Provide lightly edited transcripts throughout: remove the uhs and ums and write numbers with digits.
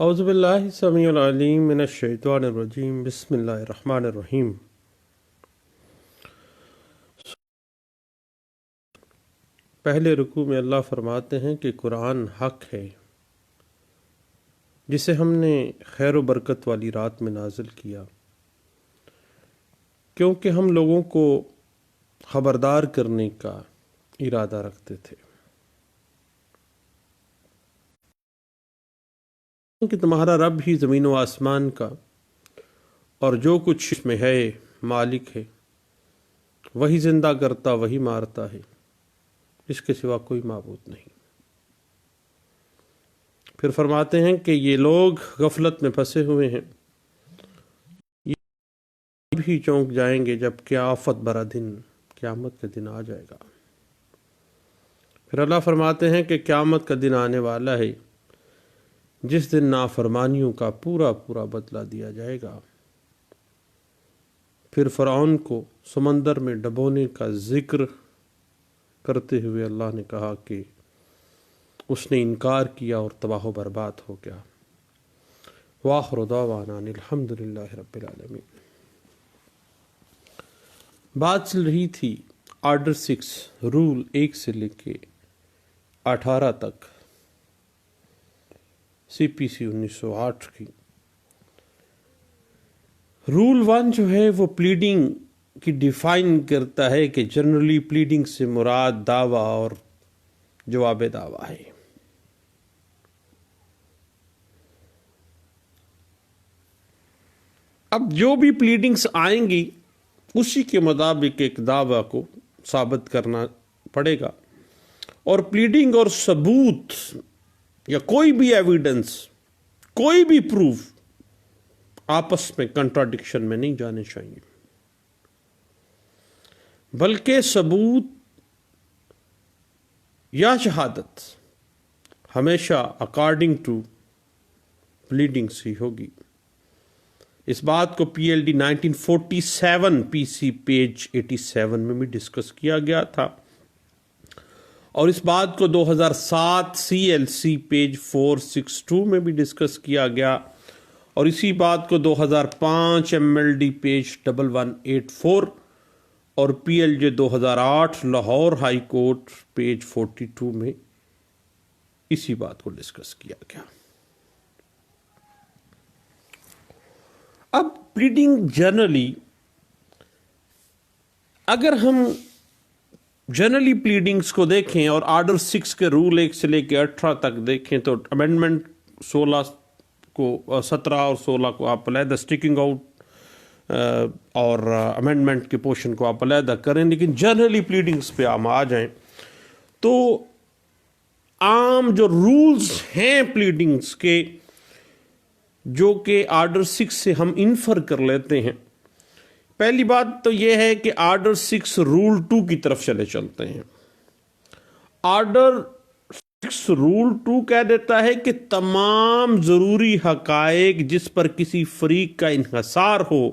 اعوذ باللہ السمیع العلیم من الشیطان الرجیم بسم اللہ الرحمن الرحیم۔ پہلے رکوع میں اللہ فرماتے ہیں کہ قرآن حق ہے جسے ہم نے خیر و برکت والی رات میں نازل کیا، کیونکہ ہم لوگوں کو خبردار کرنے کا ارادہ رکھتے تھے کہ تمہارا رب ہی زمین و آسمان کا اور جو کچھ اس میں ہے مالک ہے، وہی زندہ کرتا وہی مارتا ہے، اس کے سوا کوئی معبود نہیں۔ پھر فرماتے ہیں کہ یہ لوگ غفلت میں پھنسے ہوئے ہیں، یہ بھی چونک جائیں گے جب کہ آفت برا دن، قیامت کا دن آ جائے گا۔ پھر اللہ فرماتے ہیں کہ قیامت کا دن آنے والا ہے جس دن نافرمانیوں کا پورا پورا بدلہ دیا جائے گا۔ پھر فرعون کو سمندر میں ڈبونے کا ذکر کرتے ہوئے اللہ نے کہا کہ اس نے انکار کیا اور تباہ و برباد ہو گیا۔ وآخر دعوانا ان الحمد للہ رب العالمین۔ بات چل رہی تھی آرڈر 6 رول 1 سے لے کے 18 تک، سی پی سی 1908 کی۔ رول 1 جو ہے وہ پلیڈنگ کی ڈیفائن کرتا ہے کہ جنرلی پلیڈنگ سے مراد دعویٰ اور جواب دعویٰ ہے۔ اب جو بھی پلیڈنگز آئیں گی اسی کے مطابق ایک دعویٰ کو ثابت کرنا پڑے گا، اور پلیڈنگ اور ثبوت یا کوئی بھی ایویڈنس، کوئی بھی پروف آپس میں کنٹراڈکشن میں نہیں جانے چاہیے، بلکہ ثبوت یا شہادت ہمیشہ اکارڈنگ ٹو پلیڈنگس ہی ہوگی۔ اس بات کو پی ایل ڈی 1947 پی سی پیج 87 میں بھی ڈسکس کیا گیا تھا، اور اس بات کو 2007 سی ایل سی پیج 462 میں بھی ڈسکس کیا گیا، اور اسی بات کو 2005 ایم ایل ڈی پیج 1184 اور پی ایل جے 2008 لاہور ہائی کورٹ پیج 42 میں اسی بات کو ڈسکس کیا گیا۔ اب پلیڈنگ جنرلی، اگر ہم جنرلی پلیڈنگز کو دیکھیں اور آرڈر 6 کے رول 1 سے لے کے 18 تک دیکھیں تو امینڈمنٹ 16 کو 17 اور 16 کو آپ علیحدہ اسٹیکنگ آؤٹ اور امینڈمنٹ کے پورشن کو آپ علیحدہ کریں، لیکن جنرلی پلیڈنگز پہ ہم آ جائیں تو عام جو رولز ہیں پلیڈنگز کے، جو کہ آرڈر 6 سے ہم انفر کر لیتے ہیں، پہلی بات تو یہ ہے کہ آرڈر 6 رول 2 کی طرف چلتے ہیں۔ آرڈر 6 رول 2 کہہ دیتا ہے کہ تمام ضروری حقائق جس پر کسی فریق کا انحصار ہو،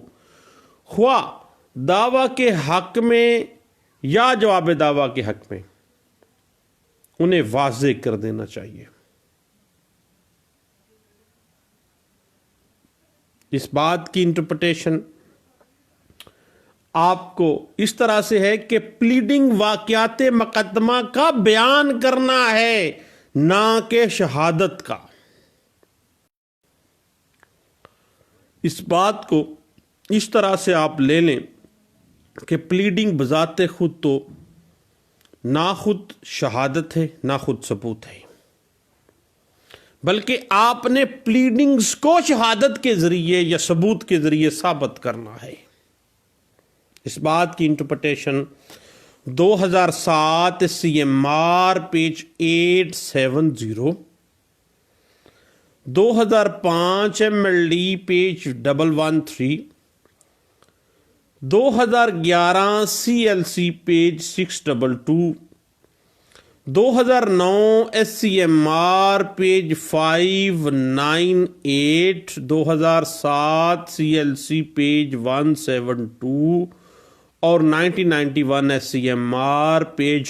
خواہ دعویٰ کے حق میں یا جواب دعویٰ کے حق میں، انہیں واضح کر دینا چاہیے۔ اس بات کی انٹرپریٹیشن آپ کو اس طرح سے ہے کہ پلیڈنگ واقعات مقدمہ کا بیان کرنا ہے، نہ کہ شہادت کا۔ اس بات کو اس طرح سے آپ لے لیں کہ پلیڈنگ بذات خود تو نہ خود شہادت ہے نہ خود ثبوت ہے، بلکہ آپ نے پلیڈنگز کو شہادت کے ذریعے یا ثبوت کے ذریعے ثابت کرنا ہے۔ اس بات کی interpretation 2007 C M R page 870، 2005 M L D page 113، 2011 C L C page 622، 2009 S C M R page 598، 2007 C L C page 172 اور 1991 S C M R page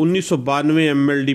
1992 MLD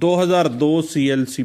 2002 CLC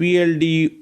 PLD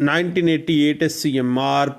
1988 SCMR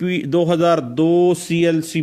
2002 CLC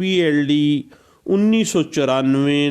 PLD 1994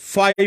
5,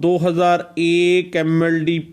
2001 MLD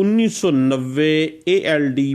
1990 ALD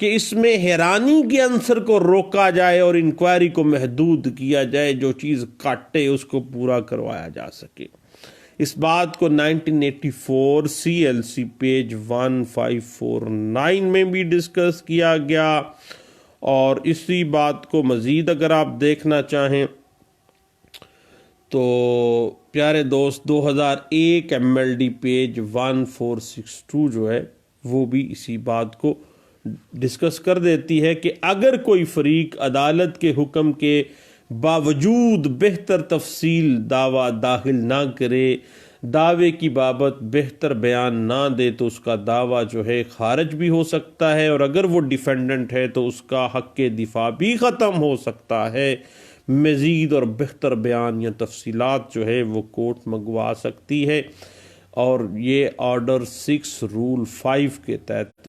کہ اس میں حیرانی کے عنصر کو روکا جائے اور انکوائری کو محدود کیا جائے، جو چیز کاٹے اس کو پورا کروایا جا سکے۔ اس بات کو 1984 CLC پیج 1549 میں بھی ڈسکس کیا گیا، اور اسی بات کو مزید اگر آپ دیکھنا چاہیں تو پیارے دوست 2001 MLD پیج 1462 جو ہے وہ بھی اسی بات کو ڈسکس کر دیتی ہے کہ اگر کوئی فریق عدالت کے حکم کے باوجود بہتر تفصیل دعویٰ داخل نہ کرے، دعوے کی بابت بہتر بیان نہ دے، تو اس کا دعویٰ جو ہے خارج بھی ہو سکتا ہے، اور اگر وہ ڈیفینڈنٹ ہے تو اس کا حق دفاع بھی ختم ہو سکتا ہے۔ مزید اور بہتر بیان یا تفصیلات جو ہے وہ کورٹ منگوا سکتی ہے، اور یہ آرڈر 6 رول 5 کے تحت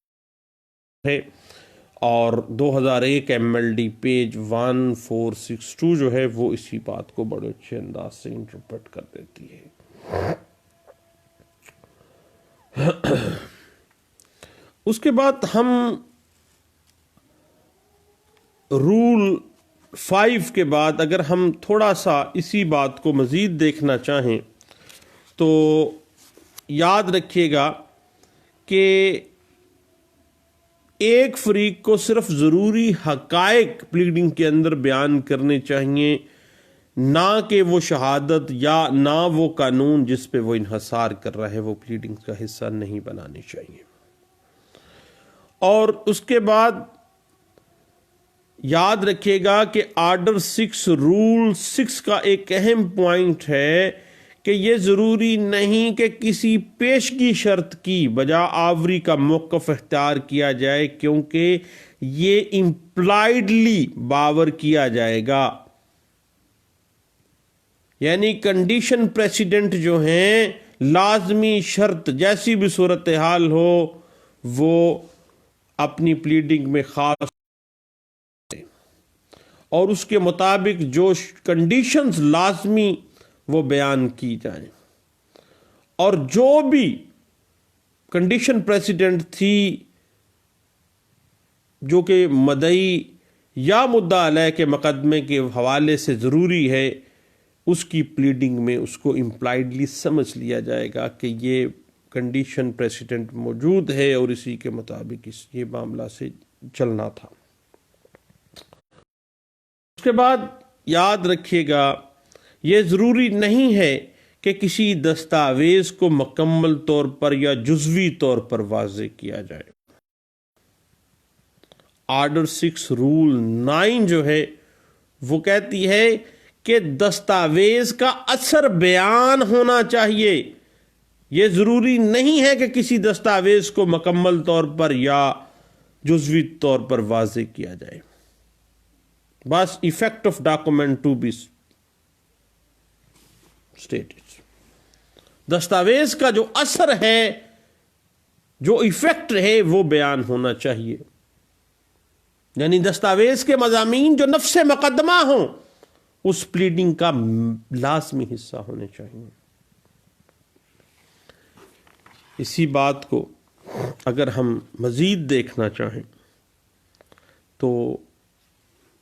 ہے، اور 2001 MLD پیج 1462 جو ہے وہ اسی بات کو بڑے اچھے انداز سے انٹرپریٹ کر دیتی ہے۔ اس کے بعد ہم رول 5 کے بعد اگر ہم تھوڑا سا اسی بات کو مزید دیکھنا چاہیں تو یاد رکھیے گا کہ ایک فریق کو صرف ضروری حقائق پلیڈنگ کے اندر بیان کرنے چاہیے، نہ کہ وہ شہادت یا نہ وہ قانون جس پہ وہ انحصار کر رہا ہے وہ پلیڈنگ کا حصہ نہیں بنانی چاہیے۔ اور اس کے بعد یاد رکھیے گا کہ آرڈر 6 رول 6 کا ایک اہم پوائنٹ ہے کہ یہ ضروری نہیں کہ کسی پیشگی شرط کی بجا آوری کا موقف اختیار کیا جائے، کیونکہ یہ امپلائڈلی باور کیا جائے گا، یعنی کنڈیشن پریسیڈنٹ جو ہیں لازمی شرط جیسی بھی صورتحال ہو وہ اپنی پلیڈنگ میں خاص اور اس کے مطابق جو کنڈیشنز لازمی وہ بیان کی جائیں، اور جو بھی کنڈیشن پریسیڈنٹ تھی جو کہ مدعی یا مدعا علیہ کے مقدمے کے حوالے سے ضروری ہے، اس کی پلیڈنگ میں اس کو امپلائڈلی سمجھ لیا جائے گا کہ یہ کنڈیشن پریسیڈنٹ موجود ہے اور اسی کے مطابق یہ معاملہ سے چلنا تھا۔ اس کے بعد یاد رکھیے گا یہ ضروری نہیں ہے کہ کسی دستاویز کو مکمل طور پر یا جزوی طور پر واضح کیا جائے۔ آرڈر 6 رول 9 جو ہے وہ کہتی ہے کہ دستاویز کا اثر بیان ہونا چاہیے، یہ ضروری نہیں ہے کہ کسی دستاویز کو مکمل طور پر یا جزوی طور پر واضح کیا جائے، بس effect of document to be stated, دستاویز کا جو اثر ہے جو ایفیکٹ ہے وہ بیان ہونا چاہیے، یعنی دستاویز کے مضامین جو نفس مقدمہ ہوں اس پلیڈنگ کا لازمی حصہ ہونے چاہیے۔ اسی بات کو اگر ہم مزید دیکھنا چاہیں تو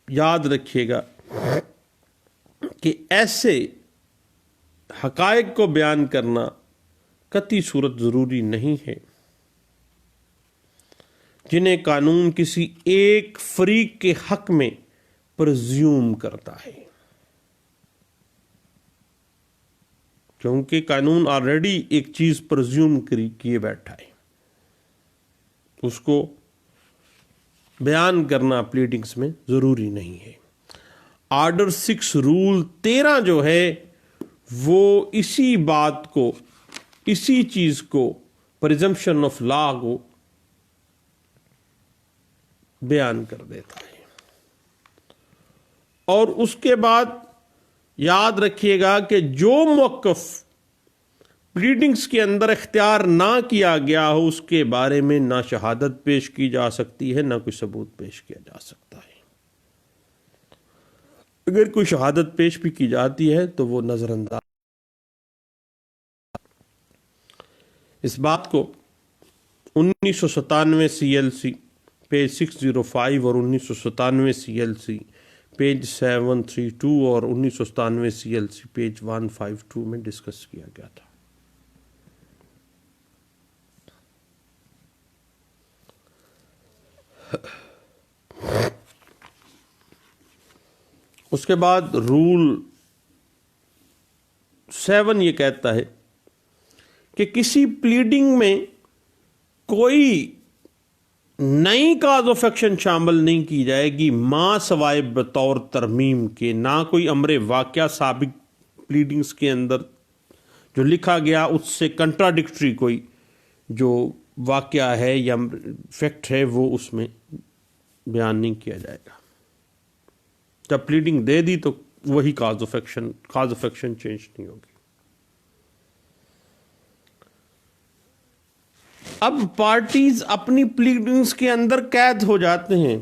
یاد رکھیے گا کہ ایسے حقائق کو بیان کرنا قطعی صورت ضروری نہیں ہے جنہیں قانون کسی ایک فریق کے حق میں پرزیوم کرتا ہے، کیونکہ قانون آلریڈی ایک چیز پرزیوم کیے بیٹھا ہے، اس کو بیان کرنا پلیڈنگز میں ضروری نہیں ہے۔ آرڈر 6 رول 13 جو ہے وہ اسی بات کو، اسی چیز کو، پریزمپشن آف لا کو بیان کر دیتا ہے۔ اور اس کے بعد یاد رکھیے گا کہ جو موقف پلیڈنگز کے اندر اختیار نہ کیا گیا ہو اس کے بارے میں نہ شہادت پیش کی جا سکتی ہے نہ کوئی ثبوت پیش کیا جا سکتا ہے۔ اگر کوئی شہادت پیش بھی کی جاتی ہے تو وہ نظر انداز۔ اس بات کو 1997 CLC پیج 605 اور 1997 CLC پیج 732 اور 1997 CLC پیج 152 میں ڈسکس کیا گیا تھا. اس کے بعد رول 7 یہ کہتا ہے کہ کسی پلیڈنگ میں کوئی نئی کاز آف ایکشن شامل نہیں کی جائے گی ماں سوائے بطور ترمیم کے. نہ کوئی امر واقعہ سابق پلیڈنگز کے اندر جو لکھا گیا اس سے کنٹراڈکٹری کوئی جو واقعہ ہے یا فیکٹ ہے وہ اس میں بیان نہیں کیا جائے گا. جب پلیڈنگ دے دی تو وہی کاز آف ایکشن چینج نہیں ہوگی. اب پارٹیز اپنی پلیڈنگز کے اندر قید ہو جاتے ہیں،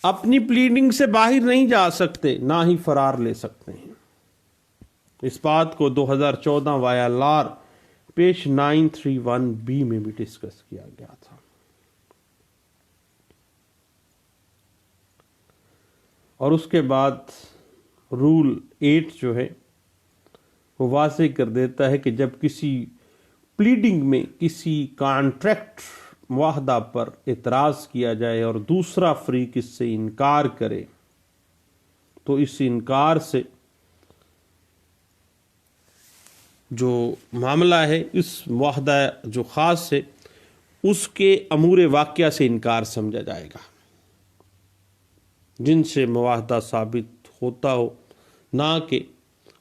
اپنی پلیڈنگ سے باہر نہیں جا سکتے، نہ ہی فرار لے سکتے ہیں. اس بات کو 2014 وایا لار پیج 931B میں بھی ڈسکس کیا گیا تھا. اور اس کے بعد رول 8 جو ہے وہ واضح کر دیتا ہے کہ جب کسی پلیڈنگ میں کسی کانٹریکٹ معاہدہ پر اعتراض کیا جائے اور دوسرا فریق اس سے انکار کرے تو اس انکار سے جو معاملہ ہے، اس معاہدہ جو خاص ہے، اس کے امور واقعہ سے انکار سمجھا جائے گا جن سے معاہدہ ثابت ہوتا ہو، نہ کہ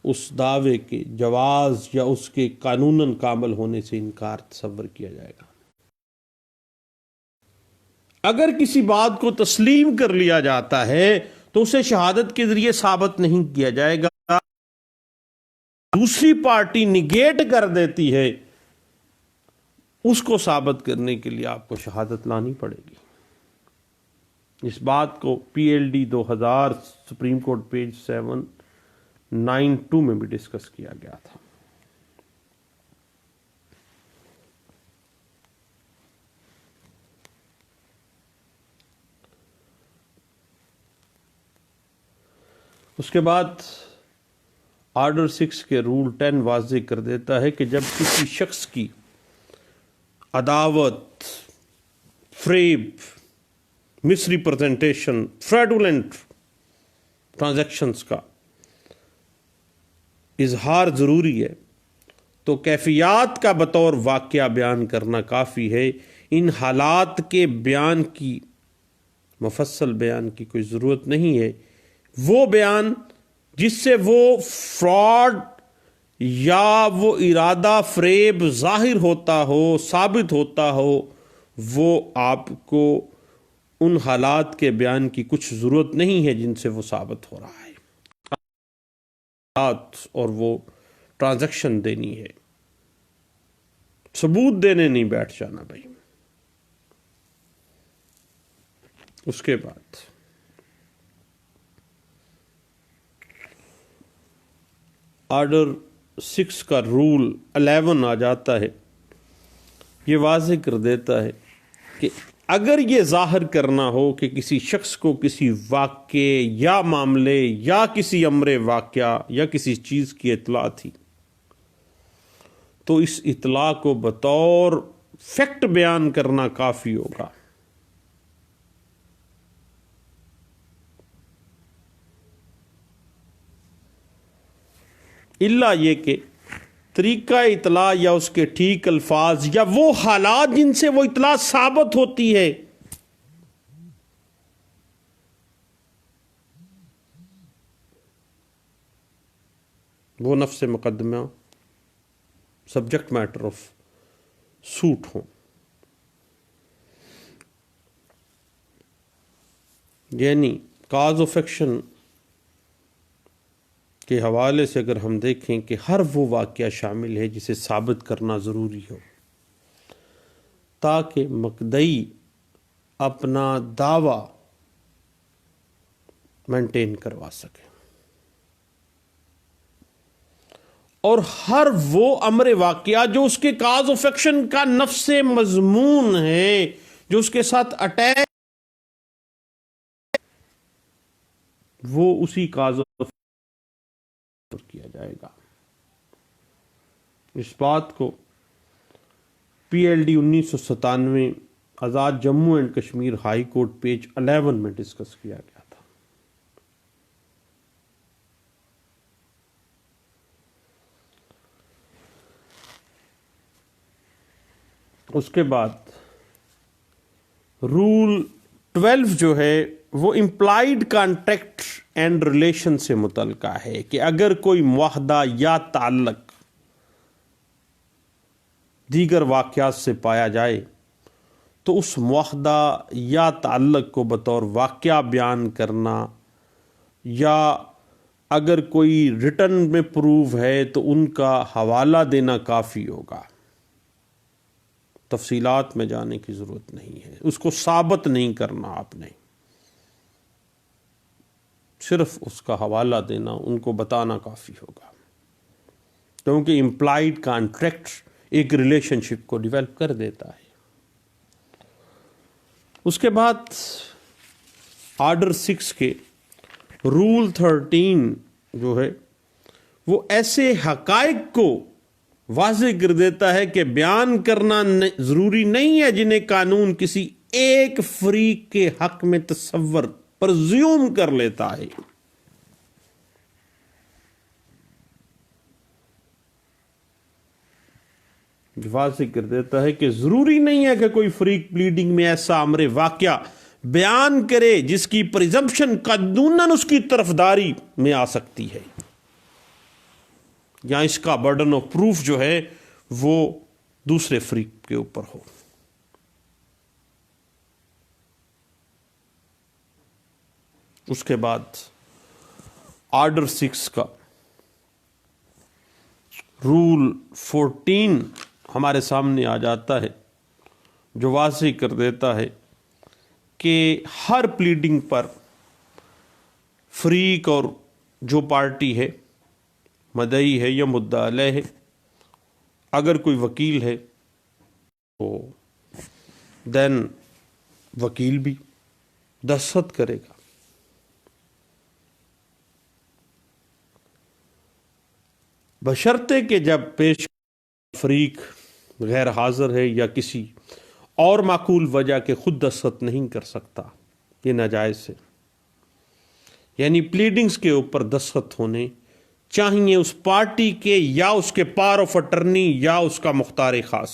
اس دعوے کے جواز یا اس کے قانوناً کامل ہونے سے انکار تصور کیا جائے گا. اگر کسی بات کو تسلیم کر لیا جاتا ہے تو اسے شہادت کے ذریعے ثابت نہیں کیا جائے گا. دوسری پارٹی نگیٹ کر دیتی ہے، اس کو ثابت کرنے کے لیے آپ کو شہادت لانی پڑے گی. اس بات کو PLD 2000 سپریم کورٹ پیج 792 میں بھی ڈسکس کیا گیا تھا. اس کے بعد آرڈر 6 کے رول 10 واضح کر دیتا ہے کہ جب کسی شخص کی عداوت، فریب، مس ریپرزنٹیشن، فریڈولنٹ ٹرانزیکشنز کا اظہار ضروری ہے تو کیفیات کا بطور واقعہ بیان کرنا کافی ہے. ان حالات کے بیان کی، مفصل بیان کی کوئی ضرورت نہیں ہے. وہ بیان جس سے وہ فراڈ یا وہ ارادہ فریب ظاہر ہوتا ہو، ثابت ہوتا ہو، وہ آپ کو ان حالات کے بیان کی کچھ ضرورت نہیں ہے جن سے وہ ثابت ہو رہا ہے، اور وہ ٹرانزیکشن دینی ہے. ثبوت دینے نہیں بیٹھ جانا بھائی. اس کے بعد آرڈر 6 کا رول 11 آ جاتا ہے. یہ واضح کر دیتا ہے کہ اگر یہ ظاہر کرنا ہو کہ کسی شخص کو کسی واقعے یا معاملے یا کسی امر واقعہ یا کسی چیز کی اطلاع تھی تو اس اطلاع کو بطور فیکٹ بیان کرنا کافی ہوگا. الا یہ کہ طریقہ اطلاع یا اس کے ٹھیک الفاظ یا وہ حالات جن سے وہ اطلاع ثابت ہوتی ہے وہ نفس مقدمہ، سبجیکٹ میٹر آف سوٹ ہوں. یعنی کاز آف ایکشن کے حوالے سے اگر ہم دیکھیں کہ ہر وہ واقعہ شامل ہے جسے ثابت کرنا ضروری ہو تاکہ مدعی اپنا دعویٰ مینٹین کروا سکے، اور ہر وہ امر واقعہ جو اس کے کاز آف ایکشن کا نفس مضمون ہے، جو اس کے ساتھ اٹیچ وہ اسی کاز کیا جائے گا. اس بات کو P L D 1997 Azad Jammu and Kashmir high court page 11 میں ڈسکس کیا گیا تھا. اس کے بعد رول 12 جو ہے وہ امپلائڈ کانٹریکٹ اینڈ ریلیشن سے متعلقہ ہے کہ اگر کوئی معاہدہ یا تعلق دیگر واقعات سے پایا جائے تو اس معاہدہ یا تعلق کو بطور واقعہ بیان کرنا یا اگر کوئی ریٹن میں پروف ہے تو ان کا حوالہ دینا کافی ہوگا. تفصیلات میں جانے کی ضرورت نہیں ہے، اس کو ثابت نہیں کرنا، آپ نے صرف اس کا حوالہ دینا، ان کو بتانا کافی ہوگا، کیونکہ امپلائڈ کانٹریکٹ ایک ریلیشن شپ کو ڈیولپ کر دیتا ہے. اس کے بعد آرڈر 6 کے رول 13 جو ہے وہ ایسے حقائق کو واضح کر دیتا ہے کہ بیان کرنا ضروری نہیں ہے جنہیں قانون کسی ایک فریق کے حق میں تصور پرزیوم کر لیتا ہے. واضح کر دیتا ہے کہ ضروری نہیں ہے کہ کوئی فریق پلیڈنگ میں ایسا امر واقعہ بیان کرے جس کی پریزمپشن قانوناً اس کی طرفداری میں آ سکتی ہے یا اس کا برڈن آف پروف جو ہے وہ دوسرے فریق کے اوپر ہو. اس کے بعد آرڈر 6 کا رول 14 ہمارے سامنے آ جاتا ہے جو واضح کر دیتا ہے کہ ہر پلیڈنگ پر فریق اور جو پارٹی ہے، مدعی ہے یا مدعا علیہ ہے، اگر کوئی وکیل ہے تو دین وکیل بھی دستخط کرے گا. بشرطے کہ جب پیش فریق غیر حاضر ہے یا کسی اور معقول وجہ کے خود دستخط نہیں کر سکتا، یہ ناجائز ہے. یعنی پلیڈنگز کے اوپر دستخط ہونے چاہیے اس پارٹی کے یا اس کے پاور آف اٹرنی یا اس کا مختار خاص،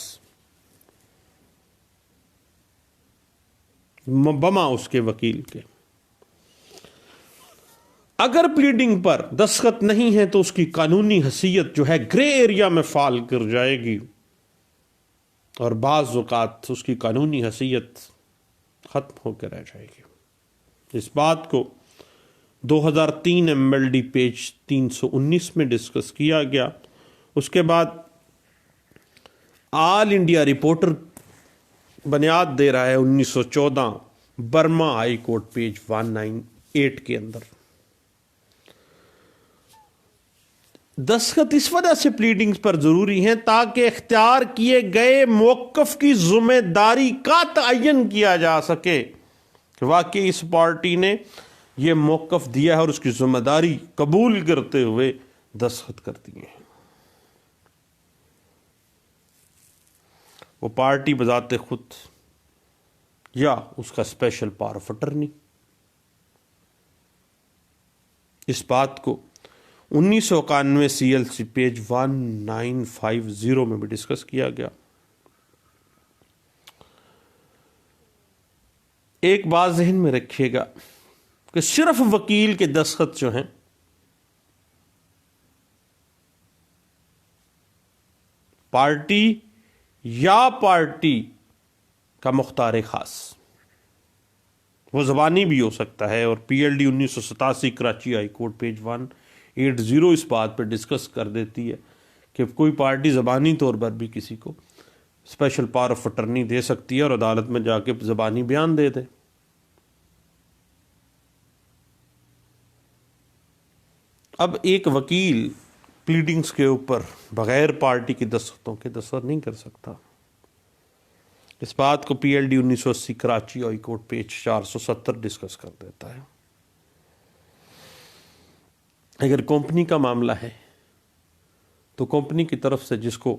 بما اس کے وکیل کے. اگر پلیڈنگ پر دستخط نہیں ہے تو اس کی قانونی حیثیت جو ہے گرے ایریا میں فال کر جائے گی اور بعض اوقات اس کی قانونی حیثیت ختم ہو کے رہ جائے گی. اس بات کو 2003 MLD پیج 319 میں ڈسکس کیا گیا. اس کے بعد آل انڈیا رپورٹر بنیاد دے رہا ہے 1914 برما ہائی کورٹ پیج 198 کے اندر. دستخط اس وجہ سے پلیڈنگز پر ضروری ہیں تاکہ اختیار کیے گئے موقف کی ذمہ داری کا تعین کیا جا سکے کہ واقعی اس پارٹی نے یہ موقف دیا ہے اور اس کی ذمہ داری قبول کرتے ہوئے دستخط کر دیے ہیں. وہ پارٹی بذات خود یا اس کا اسپیشل پاور آف اٹرنی. اس بات کو 1991 CLC پیج 1950 میں بھی ڈسکس کیا گیا. ایک بات ذہن میں رکھیے گا کہ صرف وکیل کے دستخط جو ہیں پارٹی یا پارٹی کا مختار خاص وہ زبانی بھی ہو سکتا ہے، اور PLD 1987 Karachi high court page 180 اس بات پہ ڈسکس کر دیتی ہے کہ کوئی پارٹی زبانی طور پر بھی کسی کو اسپیشل پاور آف اٹرنی دے سکتی ہے اور عدالت میں جا کے زبانی بیان دے دے. اب ایک وکیل پلیڈنگز کے اوپر بغیر پارٹی کی دستخطوں کے دستخط نہیں کر سکتا. اس بات کو P L D 1980 Karachi high court page 470 discuss کر دیتا ہے. اگر کمپنی کا معاملہ ہے تو کمپنی کی طرف سے جس کو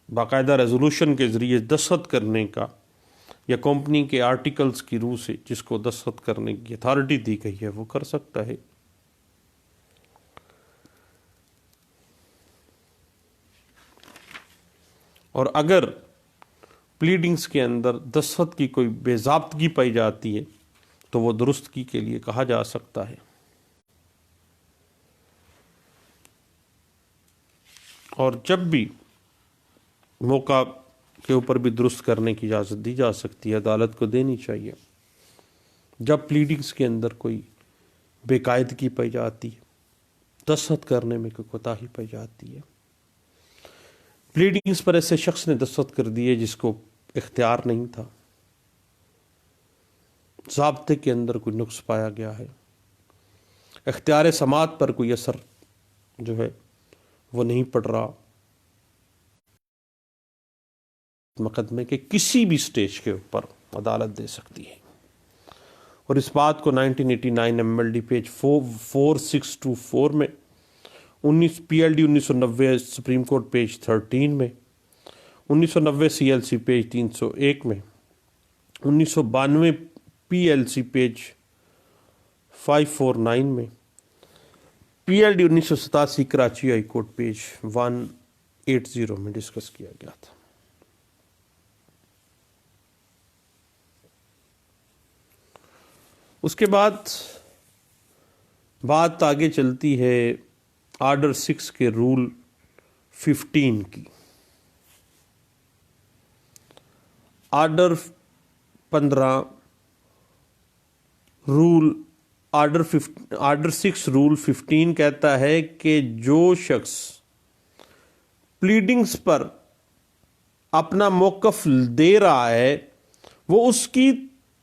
باقاعدہ ریزولوشن کے ذریعے دستخط کرنے کا یا کمپنی کے آرٹیکلز کی روح سے جس کو دستخط کرنے کی اتھارٹی دی گئی ہے وہ کر سکتا ہے. اور اگر پلیڈنگز کے اندر دستخط کی کوئی بے ضابطگی پائی جاتی ہے تو وہ درستگی کے لیے کہا جا سکتا ہے. اور جب بھی موقع کے اوپر بھی درست کرنے کی اجازت دی جا سکتی ہے، عدالت کو دینی چاہیے. جب پلیڈنگز کے اندر کوئی بے قاعدگی پائی جاتی ہے، دستخط کرنے میں کوئی کوتاہی پائی جاتی ہے، پلیڈنگز پر ایسے شخص نے دستخط کر دیے جس کو اختیار نہیں تھا، ضابطے کے اندر کوئی نقص پایا گیا ہے، اختیار سماعت پر کوئی اثر جو ہے وہ نہیں پڑ رہا، مقدمے کے کسی بھی سٹیج کے اوپر عدالت دے سکتی ہے. اور اس بات کو 1989 ایم ایل ڈی پیج 4624 میں، P L D 1990 supreme court page 13 میں، 1990 سی ایل سی پیج 301 میں، 1992 پی ایل سی پیج 549 میں، P L D 1987 Karachi high court page 180 میں ڈسکس کیا گیا تھا. اس کے بعد بات آگے چلتی ہے آرڈر 6 کے رول 15 کی. آرڈر 15 رول آرڈر 6 رول 15 کہتا ہے کہ جو شخص پلیڈنگز پر اپنا موقف دے رہا ہے وہ اس کی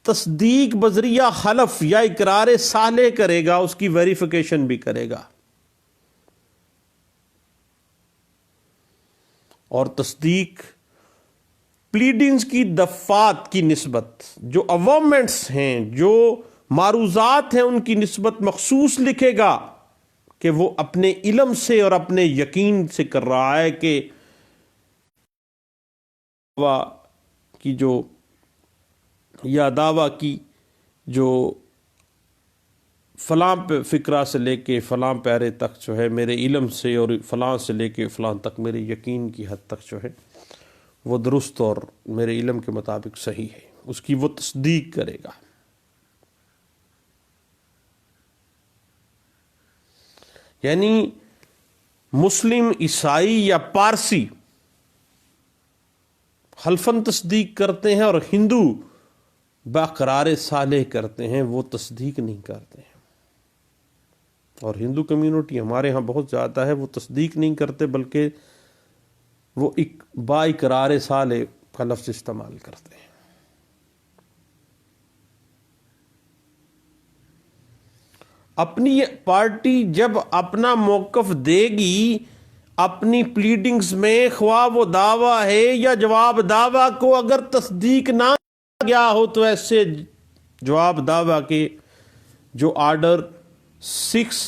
تصدیق بذریعہ حلف یا اقرار صالح کرے گا، اس کی ویریفیکیشن بھی کرے گا. اور تصدیق پلیڈنگز کی دفعات کی نسبت جو اوامنٹس ہیں، جو معروضات ہیں، ان کی نسبت مخصوص لکھے گا کہ وہ اپنے علم سے اور اپنے یقین سے کر رہا ہے کہ کی جو یا دعویٰ کی جو فلاں فقرہ سے لے کے فلاں پیرے تک جو ہے میرے علم سے اور فلاں سے لے کے فلاں تک میرے یقین کی حد تک جو ہے وہ درست اور میرے علم کے مطابق صحیح ہے، اس کی وہ تصدیق کرے گا. یعنی مسلم، عیسائی یا پارسی حلفاً تصدیق کرتے ہیں اور ہندو باقرار صالح کرتے ہیں، وہ تصدیق نہیں کرتے ہیں. اور ہندو کمیونٹی ہمارے ہاں بہت زیادہ ہے، وہ تصدیق نہیں کرتے بلکہ وہ با اقرار صالح کا لفظ استعمال کرتے ہیں. اپنی پارٹی جب اپنا موقف دے گی اپنی پلیڈنگز میں، خواہ وہ دعویٰ ہے یا جواب دعویٰ کو اگر تصدیق نہ گیا ہو تو ایسے جواب دعویٰ کے جو آرڈر 6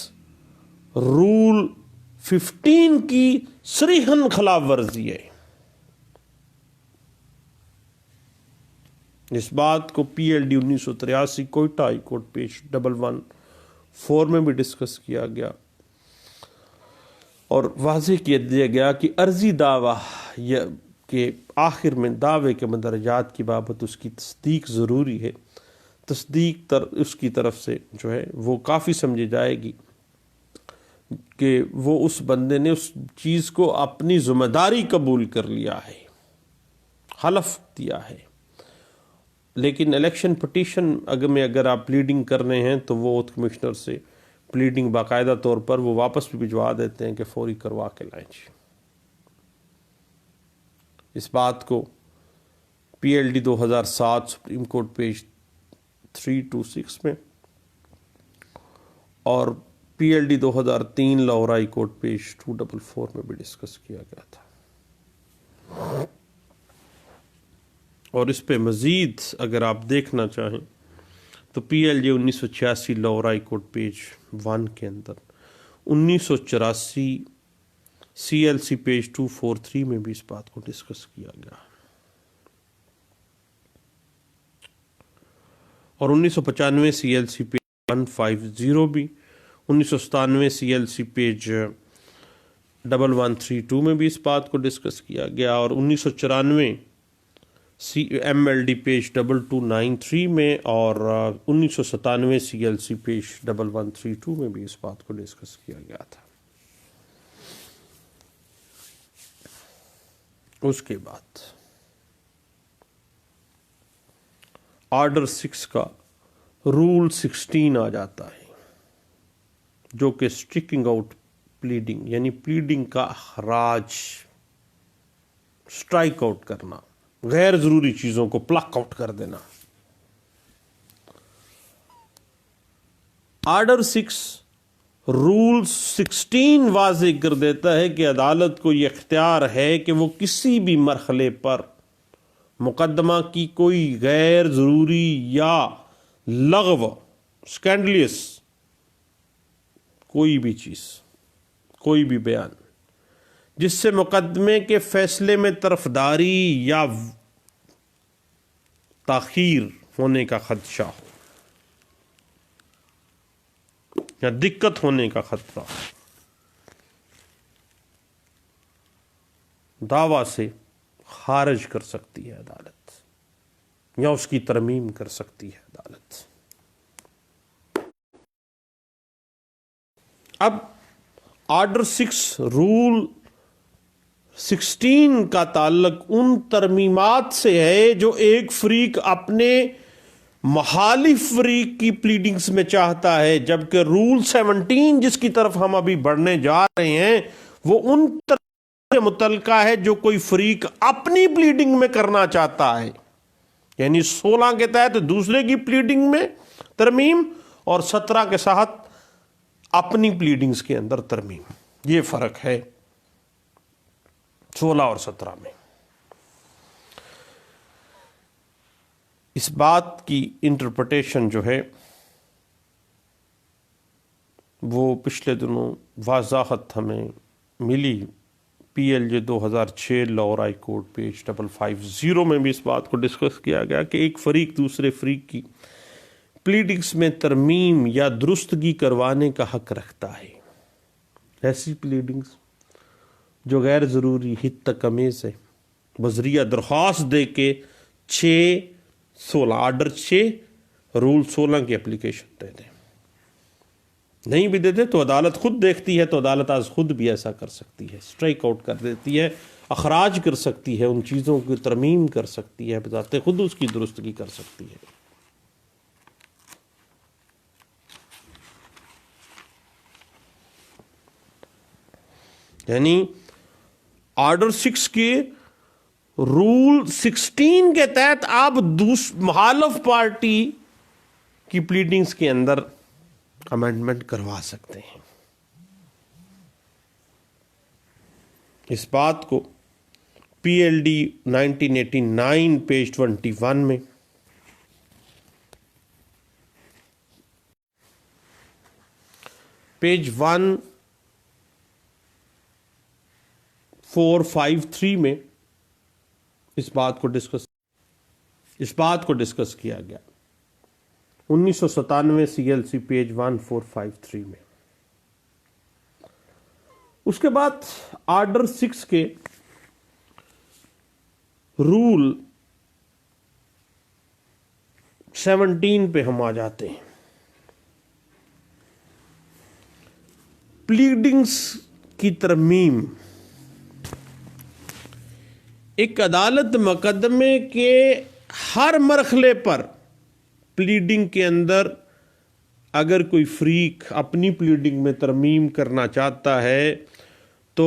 رول 15 کی صریحاً خلاف ورزی ہے. اس بات کو P L D 1983 Quetta high court page 114 میں بھی ڈسکس کیا گیا اور واضح کیا دیا گیا کہ عرضی دعویٰ کے آخر میں دعوے کے مندرجات کی بابت اس کی تصدیق ضروری ہے. تصدیق اس کی طرف سے جو ہے وہ کافی سمجھی جائے گی کہ وہ اس بندے نے اس چیز کو اپنی ذمہ داری قبول کر لیا ہے، حلف دیا ہے. لیکن الیکشن پٹیشن اگر آپ پلیڈنگ کر رہے ہیں تو وہ کمشنر سے پلیڈنگ باقاعدہ طور پر وہ واپس بھی بھجوا دیتے ہیں کہ فوری کروا کے لائیں. اس بات کو P L D 2007 supreme court page 326 میں اور P L D 2003 Lahore high court page 244 میں بھی ڈسکس کیا گیا تھا. اور اس پہ مزید اگر آپ دیکھنا چاہیں تو پی ایل جے 1986 لاہور ہائی کورٹ پیج 1 کے اندر 1984 سی ایل سی پیج 243 میں بھی اس بات کو ڈسکس کیا گیا، اور 1995 سی ایل سی پیج 150 بھی، 1997 سی ایل سی پیج 1132 میں بھی اس بات کو ڈسکس کیا گیا، اور 1994 C M L D page 2293 میں، اور 1997 سی ایل سی پیج 1132 میں بھی اس بات کو ڈسکس کیا گیا تھا۔ اس کے بعد آرڈر 6 کا رول 16 آ جاتا ہے، جو کہ اسٹرکنگ آؤٹ پلیڈنگ، یعنی پلیڈنگ کا اخراج، اسٹرائک آؤٹ کرنا، غیر ضروری چیزوں کو پلک آؤٹ کر دینا۔ آرڈر 6 رول 16 واضح کر دیتا ہے کہ عدالت کو یہ اختیار ہے کہ وہ کسی بھی مرحلے پر مقدمہ کی کوئی غیر ضروری یا لغو، اسکینڈلیس کوئی بھی چیز، کوئی بھی بیان جس سے مقدمے کے فیصلے میں طرفداری یا تاخیر ہونے کا خدشہ ہو یا دقت ہونے کا خطرہ ہو، دعویٰ سے خارج کر سکتی ہے عدالت یا اس کی ترمیم کر سکتی ہے عدالت۔ اب آرڈر 6 رول 16 کا تعلق ان ترمیمات سے ہے جو ایک فریق اپنے مخالف فریق کی پلیڈنگز میں چاہتا ہے، جبکہ رول 17 جس کی طرف ہم ابھی بڑھنے جا رہے ہیں وہ ان سے متعلقہ ہے جو کوئی فریق اپنی پلیڈنگ میں کرنا چاہتا ہے، یعنی 16 کے تحت دوسرے کی پلیڈنگ میں ترمیم اور 17 کے ساتھ اپنی پلیڈنگز کے اندر ترمیم۔ یہ فرق ہے 16 اور 17 میں۔ اس بات کی انٹرپریٹیشن جو ہے وہ پچھلے دنوں وضاحت ہمیں ملی، پی ایل جے 2006 لاہور ہائی کورٹ پیج 550 میں بھی اس بات کو ڈسکس کیا گیا کہ ایک فریق دوسرے فریق کی پلیڈنگز میں ترمیم یا درستگی کروانے کا حق رکھتا ہے۔ ایسی پلیڈنگز جو غیر ضروری حد تک امیز ہے، بذریعہ درخواست دے کے 6-16 آرڈر 6 رول 16 کی اپلیکیشن دے دیں، نہیں بھی دے دے تو عدالت خود دیکھتی ہے، تو عدالت آج خود بھی ایسا کر سکتی ہے، اسٹرائک آؤٹ کر دیتی ہے، اخراج کر سکتی ہے، ان چیزوں کی ترمیم کر سکتی ہے، بذات خود اس کی درستگی کر سکتی ہے۔ یعنی آرڈر 6 کے رول 16 کے تحت آپ مخالف پارٹی کی پلیڈنگز کے اندر امینڈمنٹ کروا سکتے ہیں۔ اس بات کو پی ایل ڈی 1989 پیج 21 میں، پیج 1453 میں اس بات کو ڈسکس کیا گیا، 1997 سی ایل سی پیج 1453 میں۔ اس کے بعد آرڈر 6 کے رول 17 پہ ہم آ جاتے ہیں۔ پلیڈنگز کی ترمیم، ایک عدالت مقدمے کے ہر مرحلے پر پلیڈنگ کے اندر اگر کوئی فریق اپنی پلیڈنگ میں ترمیم کرنا چاہتا ہے تو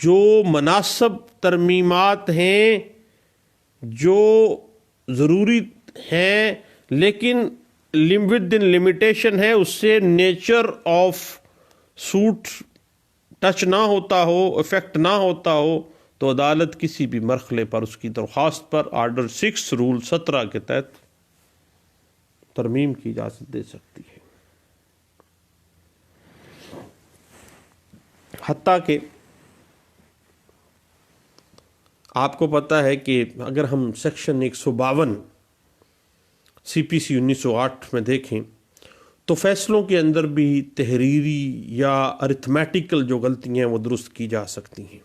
جو مناسب ترمیمات ہیں، جو ضروری ہیں لیکن ود ان لمیٹیشن ہے، اس سے نیچر آف سوٹ ٹچ نہ ہوتا ہو، افیکٹ نہ ہوتا ہو، تو عدالت کسی بھی مرحلے پر اس کی درخواست پر آرڈر 6 رول 17 کے تحت ترمیم کی اجازت دے سکتی ہے۔ حتیٰ کہ آپ کو پتہ ہے کہ اگر ہم سیکشن 152 سی پی سی 1908 میں دیکھیں تو فیصلوں کے اندر بھی تحریری یا ارتھمیٹیکل جو غلطیاں ہیں وہ درست کی جا سکتی ہیں،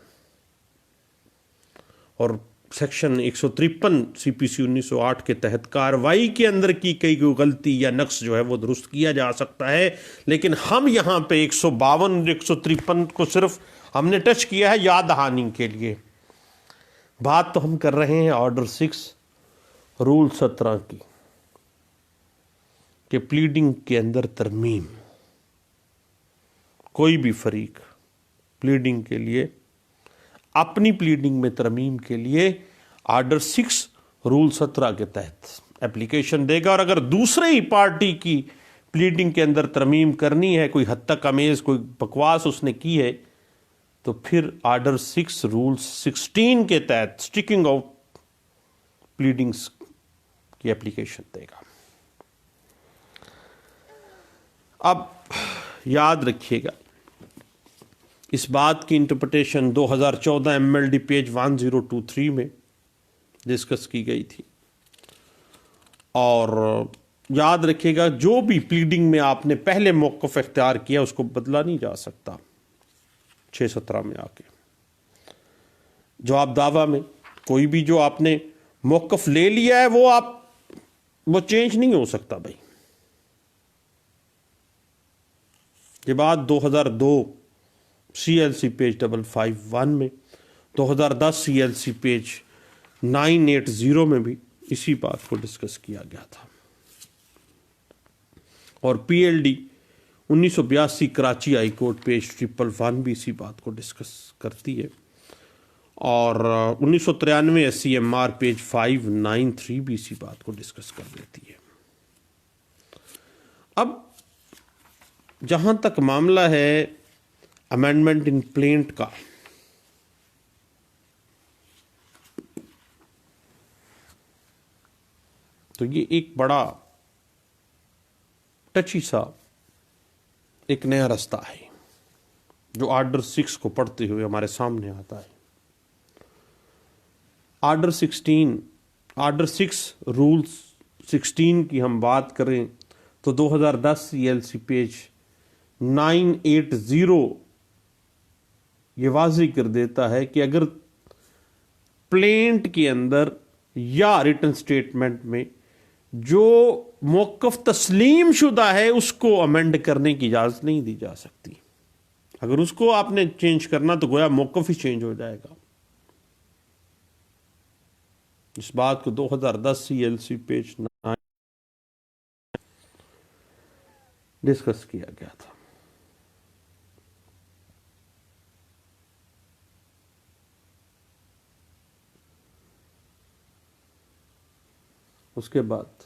اور سیکشن 153 سی پی سی 1908 کے تحت کارروائی کے اندر کی کئی غلطی یا نقص جو ہے وہ درست کیا جا سکتا ہے، لیکن ہم یہاں پہ 152 153 کو صرف ہم نے ٹچ کیا ہے یاد دہانی کے لیے۔ بات تو ہم کر رہے ہیں آرڈر 6 رول 17 کی کہ پلیڈنگ کے اندر ترمیم، کوئی بھی فریق پلیڈنگ کے لیے اپنی پلیڈنگ میں ترمیم کے لیے آرڈر 6 رول 17 کے تحت اپلیکیشن دے گا، اور اگر دوسرے ہی پارٹی کی پلیڈنگ کے اندر ترمیم کرنی ہے، کوئی حد تک امیز کوئی بکواس اس نے کی ہے، تو پھر آرڈر 6 رول 16 کے تحت سٹیکنگ آؤٹ پلیڈنگز کی اپلیکیشن دے گا۔ اب یاد رکھیے گا اس بات کی interpretation 2014 M L D page 1023 میں ڈسکس کی گئی تھی، اور یاد رکھیے گا جو بھی پلیڈنگ میں آپ نے پہلے موقف اختیار کیا اس کو بدلا نہیں جا سکتا 617 میں آ کے۔ جواب دعویٰ میں کوئی بھی جو آپ نے موقف لے لیا ہے وہ چینج نہیں ہو سکتا بھائی۔ یہ بات 2002 سی ایل سی پیج 551 میں، 2010 سی ایل سی پیج 980 میں بھی اسی بات کو ڈسکس کیا گیا تھا، اور P L D 1982 Karachi high court page 111 بھی اسی بات کو ڈسکس کرتی ہے، اور 1993 S C M R page 593 بھی اسی بات کو ڈسکس کر دیتی ہے۔ اب جہاں تک معاملہ ہے امینڈمنٹ ان پلینٹ کا، تو یہ ایک بڑا ٹچی سا ایک نیا رستہ ہے جو آرڈر 6 کو پڑھتے ہوئے ہمارے سامنے آتا ہے۔ آرڈر 6 رولز 16 کی ہم بات کریں تو 2010 سی ایل سی پیج 980 یہ واضح کر دیتا ہے کہ اگر پلینٹ کے اندر یا ریٹن سٹیٹمنٹ میں جو موقف تسلیم شدہ ہے اس کو امینڈ کرنے کی اجازت نہیں دی جا سکتی۔ اگر اس کو آپ نے چینج کرنا تو گویا موقف ہی چینج ہو جائے گا۔ اس بات کو 2010 C L C page 9 discuss کیا گیا تھا۔ اس کے بعد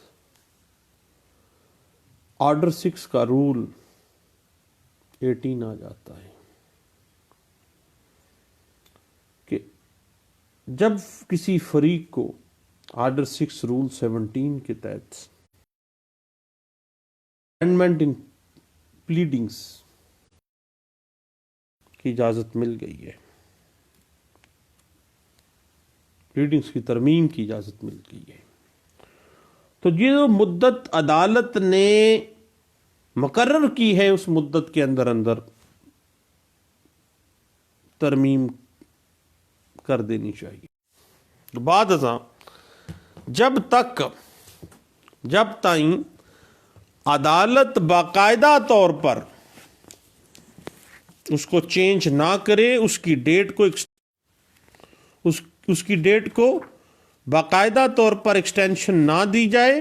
آرڈر 6 کا رول 18 آ جاتا ہے کہ جب کسی فریق کو آرڈر 6 رول 17 کے تحت امینڈمنٹ ان پلیڈنگز کی اجازت مل گئی ہے، پلیڈنگز کی ترمیم کی اجازت مل گئی ہے، تو یہ جو مدت عدالت نے مقرر کی ہے اس مدت کے اندر ترمیم کر دینی چاہیے۔ تو بعد ازاں جب تائیں عدالت باقاعدہ طور پر اس کو چینج نہ کرے، اس کی ڈیٹ کو باقاعدہ طور پر ایکسٹینشن نہ دی جائے،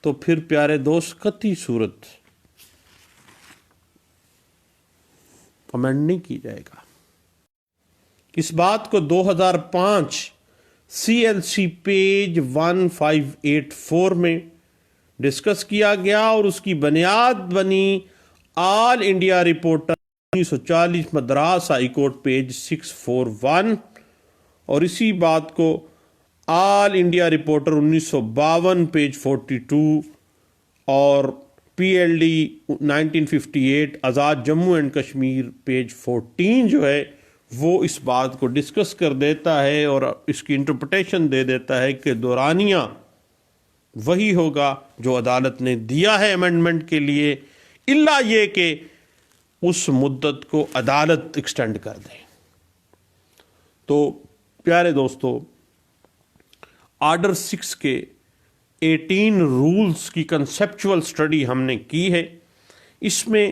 تو پھر پیارے دوست قطعی صورت امینڈ نہیں کی جائے گا۔ اس بات کو 2005 سی ایل سی پیج 1584 میں ڈسکس کیا گیا، اور اس کی بنیاد بنی all India reporter 1940 Madras high court page 641 اور اسی بات کو آل انڈیا رپورٹر 1952 پیج 42 اور P L D 1958 Azad Jammu and Kashmir page 14 جو ہے وہ اس بات کو ڈسکس کر دیتا ہے اور اس کی انٹرپریٹیشن دے دیتا ہے کہ دورانیہ وہی ہوگا جو عدالت نے دیا ہے امینڈمنٹ کے لیے، الا یہ کہ اس مدت کو عدالت ایکسٹینڈ کر دے۔ تو پیارے دوستو، آرڈر 6 کے 18 رولز کی کنسیپچول سٹڈی ہم نے کی ہے۔ اس میں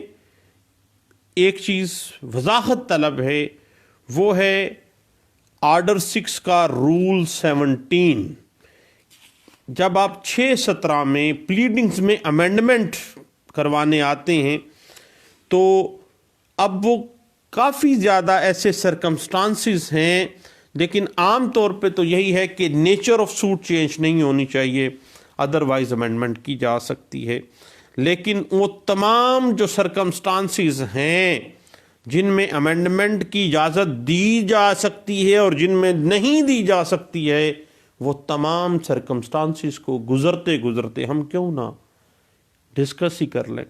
ایک چیز وضاحت طلب ہے، وہ ہے آرڈر 6 کا رول 17۔ جب آپ 6-17 میں پلیڈنگز میں امینڈمنٹ کروانے آتے ہیں تو اب وہ کافی زیادہ ایسے سرکمسٹانسز ہیں، لیکن عام طور پہ تو یہی ہے کہ نیچر آف سوٹ چینج نہیں ہونی چاہیے، ادروائز امینڈمنٹ کی جا سکتی ہے۔ لیکن وہ تمام جو سرکمسٹانسز ہیں جن میں امینڈمنٹ کی اجازت دی جا سکتی ہے اور جن میں نہیں دی جا سکتی ہے، وہ تمام سرکمسٹانسز کو گزرتے ہم کیوں نہ ڈسکس ہی کر لیں،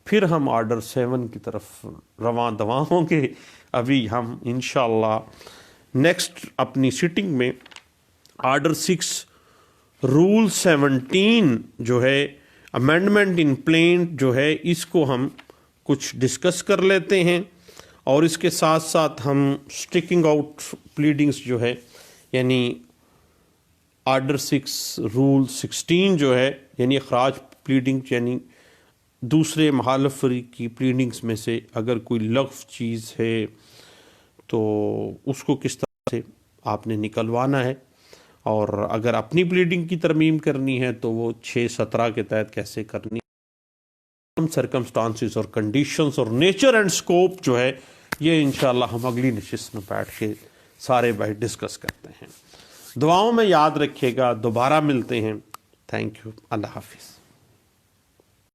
پھر ہم آرڈر 7 کی طرف رواں دواں ہوں گے۔ ابھی ہم انشاءاللہ نیکسٹ اپنی سٹنگ میں آرڈر 6 رول 17 جو ہے امینڈمنٹ ان پلینٹ جو ہے، اس کو ہم کچھ ڈسکس کر لیتے ہیں، اور اس کے ساتھ ساتھ ہم سٹیکنگ آؤٹ پلیڈنگز جو ہے، یعنی آرڈر 6 رول 16 جو ہے، یعنی اخراج پلیڈنگ، یعنی دوسرے محالف فریق کی پلیڈنگز میں سے اگر کوئی لغو چیز ہے تو اس کو کس طرح سے آپ نے نکلوانا ہے، اور اگر اپنی پلیڈنگ کی ترمیم کرنی ہے تو وہ 6-17 کے تحت کیسے کرنی، سرکمسٹانسز اور کنڈیشنز اور نیچر اینڈ سکوپ جو ہے، یہ انشاءاللہ ہم اگلی نشست میں بیٹھ کے سارے بھائی ڈسکس کرتے ہیں۔ دعاؤں میں یاد رکھیے گا، دوبارہ ملتے ہیں۔ تھینک یو، اللہ حافظ۔